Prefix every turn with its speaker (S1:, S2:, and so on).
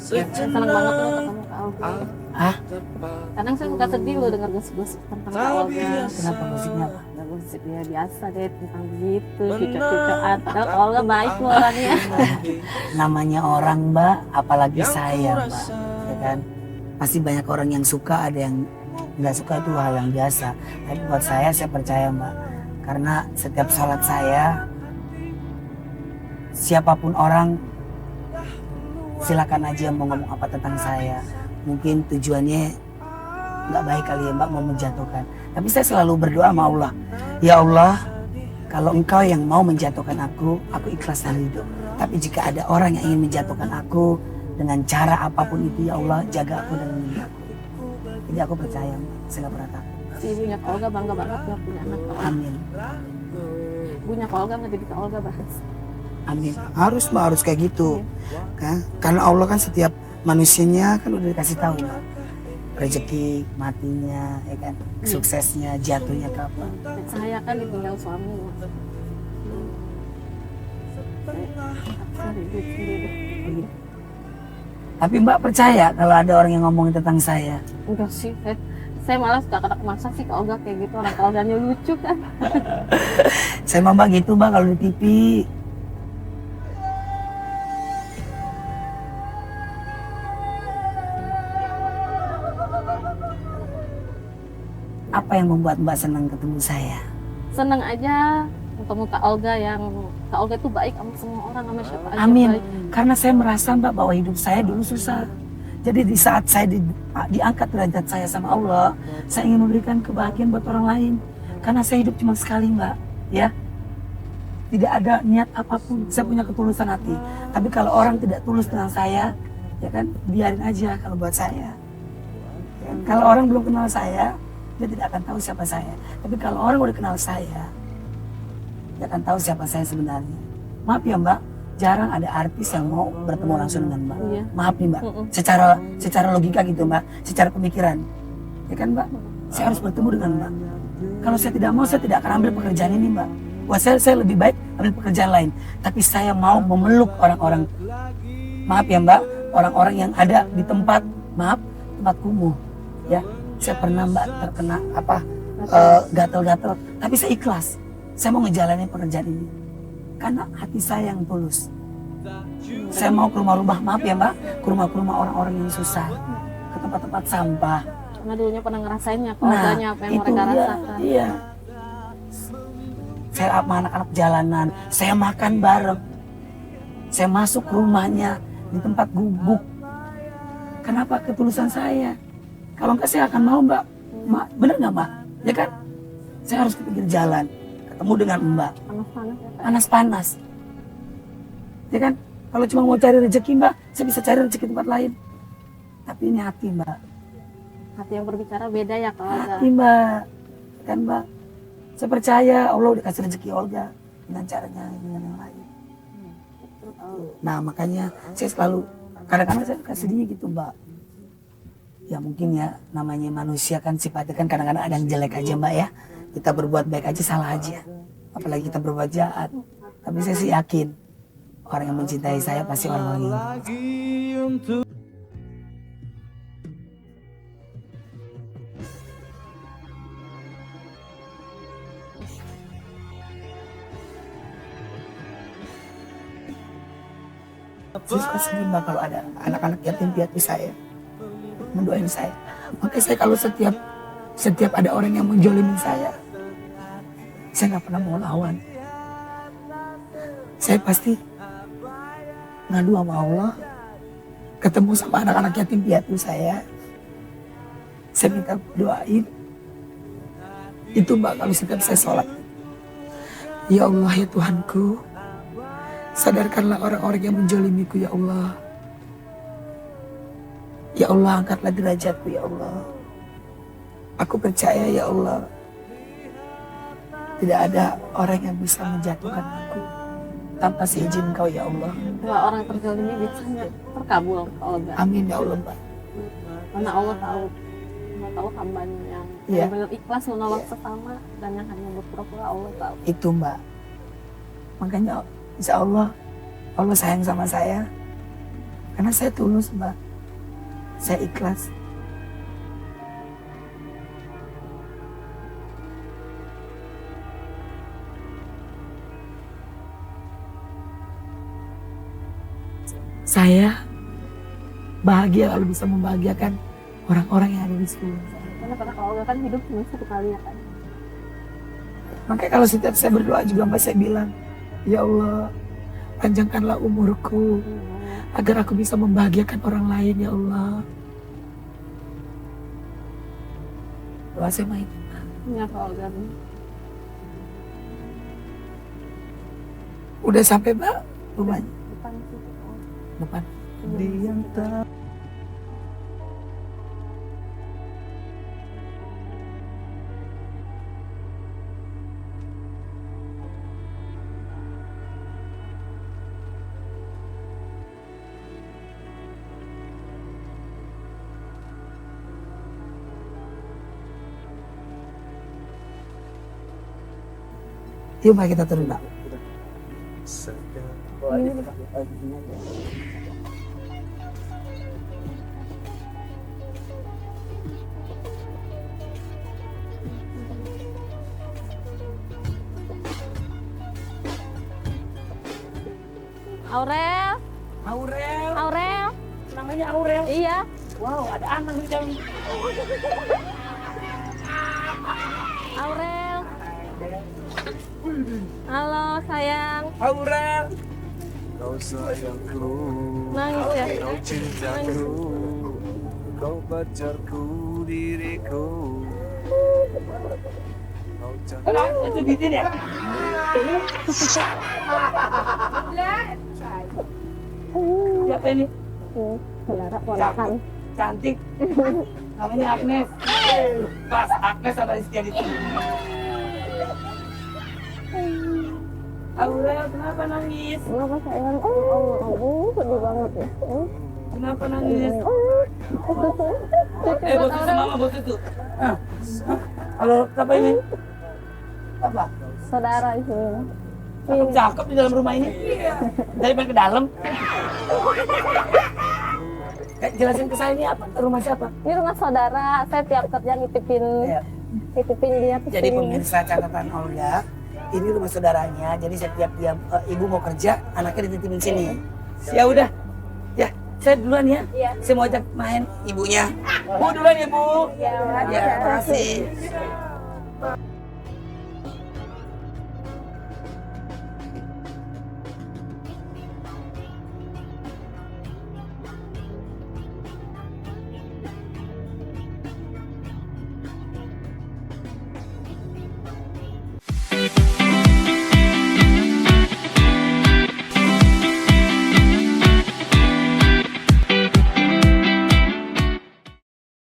S1: Ya, saya senang banget loh ketemu Kak Olga.
S2: Ah,
S1: Kadang saya suka sedih loh dengar gosip-gosip tentang Kak Olga.
S2: kenapa musiknya apa?
S1: Nggak gosip ya biasa deh tentang begitu, cucok-cucokan. Padahal Kak Olga baik loh orangnya.
S2: Namanya orang Mbak, apalagi saya Mbak, ya kan? Pasti banyak orang yang suka, ada yang nggak suka, itu hal yang biasa. Tapi buat saya percaya Mbak, karena setiap sholat saya, siapapun orang, silakan aja mau ngomong apa tentang saya. Mungkin tujuannya nggak baik kali ya Mbak, mau menjatuhkan. Tapi saya selalu berdoa sama Allah, ya Allah, kalau engkau yang mau menjatuhkan aku ikhlas dan ridho. Tapi jika ada orang yang ingin menjatuhkan aku dengan cara apapun itu, ya Allah, jaga aku dan lindungi aku. Jadi aku percaya Mbak, saya nggak pernah takut.
S1: Si ibunya Kak Olga bangga banget ya punya anak Kak Olga.
S2: Amin.
S1: Ibunya Kak Olga ngedidik Kak Olga bahas.
S2: Amin. Harus Mbak, harus kayak gitu. Kan? Karena Allah kan setiap manusianya kan udah dikasih tahu Mbak. Rezeki, matinya, ya kan, suksesnya, jatuhnya kapan.
S1: Dan saya kan ditinggal suami. Saya ribut sendiri.
S2: Tapi Mbak percaya kalau ada orang yang ngomongin tentang saya?
S1: Enggak sih, saya malah suka kadang masa sih Kak Olga kayak gitu, orang Kak Olganya lucu kan.
S2: Saya mah Mbak gitu Mbak kalau di TV. Apa yang membuat Mbak senang ketemu saya?
S1: Seneng aja ketemu Kak Olga yang Kak Olga itu baik sama semua orang, sama siapa aja
S2: Amin.
S1: baik.
S2: Karena saya merasa Mbak bahwa hidup saya dulu susah. Jadi di saat saya diangkat derajat saya sama Allah, saya ingin memberikan kebahagiaan buat orang lain. Karena saya hidup cuma sekali Mbak, ya. Tidak ada niat apapun. Saya punya ketulusan hati. Tapi kalau orang tidak tulus dengan saya, ya kan, biarin aja kalau buat saya. Ya, kalau orang belum kenal saya, dia tidak akan tahu siapa saya. Tapi kalau orang udah kenal saya, dia akan tahu siapa saya sebenarnya. Maaf ya Mbak, jarang ada artis yang mau bertemu langsung dengan Mbak.
S1: Iya.
S2: Maaf nih Mbak, secara logika gitu Mbak, secara pemikiran. Ya kan Mbak, saya harus bertemu dengan Mbak. Kalau saya tidak mau, saya tidak akan ambil pekerjaan ini Mbak. Wah, saya lebih baik ambil pekerjaan lain. Tapi saya mau memeluk orang-orang. Maaf ya Mbak, orang-orang yang ada di tempat kumuh. Ya, saya pernah Mbak terkena gatal-gatal. Tapi saya ikhlas. Saya mau ngejalanin pekerjaan ini. Karena hati saya yang tulus. Saya mau ke rumah-rumah, maaf ya Mbak, ke rumah-rumah orang-orang yang susah. Ke tempat-tempat sampah.
S1: Karena dulunya pernah ngerasainnya Kak Olganya apa yang mereka rasakan.
S2: Iya. Saya sama anak-anak jalanan, saya makan bareng. Saya masuk ke rumahnya di tempat gubuk. Kenapa? Ketulusan saya. Kalau enggak saya akan mau Mbak. Bener nggak Mbak? Ya kan? Saya harus ke pinggir jalan, ketemu dengan Mbak.
S1: Panas-panas ya Kak.
S2: Panas-panas. Ya kan? Kalau cuma mau cari rezeki Mbak, saya bisa cari rezeki tempat lain. Tapi ini hati Mbak.
S1: Hati yang berbicara beda ya Kak Olga.
S2: Hati Mbak. Kan Mbak? Saya percaya Allah udah kasih rezeki Olga dengan caranya dengan yang lain. Nah makanya saya selalu, kadang-kadang saya sedihnya gitu Mbak. Ya mungkin ya namanya manusia kan sifatnya kan kadang-kadang ada yang jelek aja Mbak ya. Kita berbuat baik aja salah aja. Apalagi kita berbuat jahat. Tapi saya sih yakin orang yang mencintai saya pasti orang-orang ini. Saya suka sedih Mbak kalau ada anak-anak yatim piatu saya mendoain saya. Makanya saya kalau setiap ada orang yang menjolimin saya nggak pernah mau lawan. Saya pasti ngadu sama Allah, ketemu sama anak-anak yatim piatu saya minta doain. Itu Mbak kalau setiap saya sholat. Ya Allah ya Tuhanku, sadarkanlah orang-orang yang menjolimiku ya Allah. Ya Allah angkatlah derajatku ya Allah. Aku percaya ya Allah, tidak ada orang yang bisa menjatuhkan aku tanpa seizin Engkau ya Allah.
S1: Dua orang terjolimi bisa terkabul Kak Olga.
S2: Amin ya Allah Mbak.
S1: Karena Allah tahu hambanya yang benar ikhlas menolong sesama dan yang hanya berpura-pura Allah tahu.
S2: Itu Mbak. Makanya insya Allah sayang sama saya. Karena saya tulus, Mbak. Saya ikhlas. Saya bahagia kalau bisa membahagiakan orang-orang yang ada di sekolah.
S1: Karena kalau Olga kan hidup cuma satu kali ya kan.
S2: Makanya kalau setiap saya berdoa juga Mbak, saya bilang, ya Allah, panjangkanlah umurku agar aku bisa membahagiakan orang lain, ya Allah. Doa saya main.
S1: Ya kalau Olga.
S2: Udah sampai Mbak rumahnya?
S1: Depan sih.
S2: Depan. Yuk Mbak, kita turun Mbak.
S1: Aurel,
S2: Aurel,
S1: Aurel.
S2: namanya Aurel.
S1: Iya.
S2: Wow, ada anak di dalam.
S1: Aurel. Halo sayang.
S2: Aurel.
S3: Kau sayangku,
S1: Nangis ya.
S3: kau cintaku, kau pacarku, diriku. Kau cantik.
S2: Kenapa itu bitin ya? Siapa ini?
S1: Saudara ponakan.
S2: Cantik. Namanya Agnes. Pas Agnes sama Rizky itu. Aurel, kenapa nangis?
S1: Kenapa sayang? Oh, sedih banget ya.
S2: Kenapa nangis?
S1: Cucu
S2: Bos
S1: buat
S2: itu
S1: Aurel.
S2: mama, bos itu. Halo, siapa ini? Apa?
S1: Saudara di sini.
S2: Cakep di dalam rumah ini. Daripada ke dalam. Jelasin ke saya ini apa? Rumah siapa?
S1: Ini rumah saudara. Saya tiap kerja nitipin
S2: Ya.
S1: dia ke
S2: Jadi
S1: sini.
S2: pemirsa catatan Olga, ini rumah saudaranya. Jadi setiap dia ibu mau kerja, anaknya dititipin sini. Ya udah, ya saya duluan ya.
S1: Iya.
S2: Saya mau ajak main ibunya. Bu duluan ya Bu.
S1: Ya,
S2: Ya, terima kasih.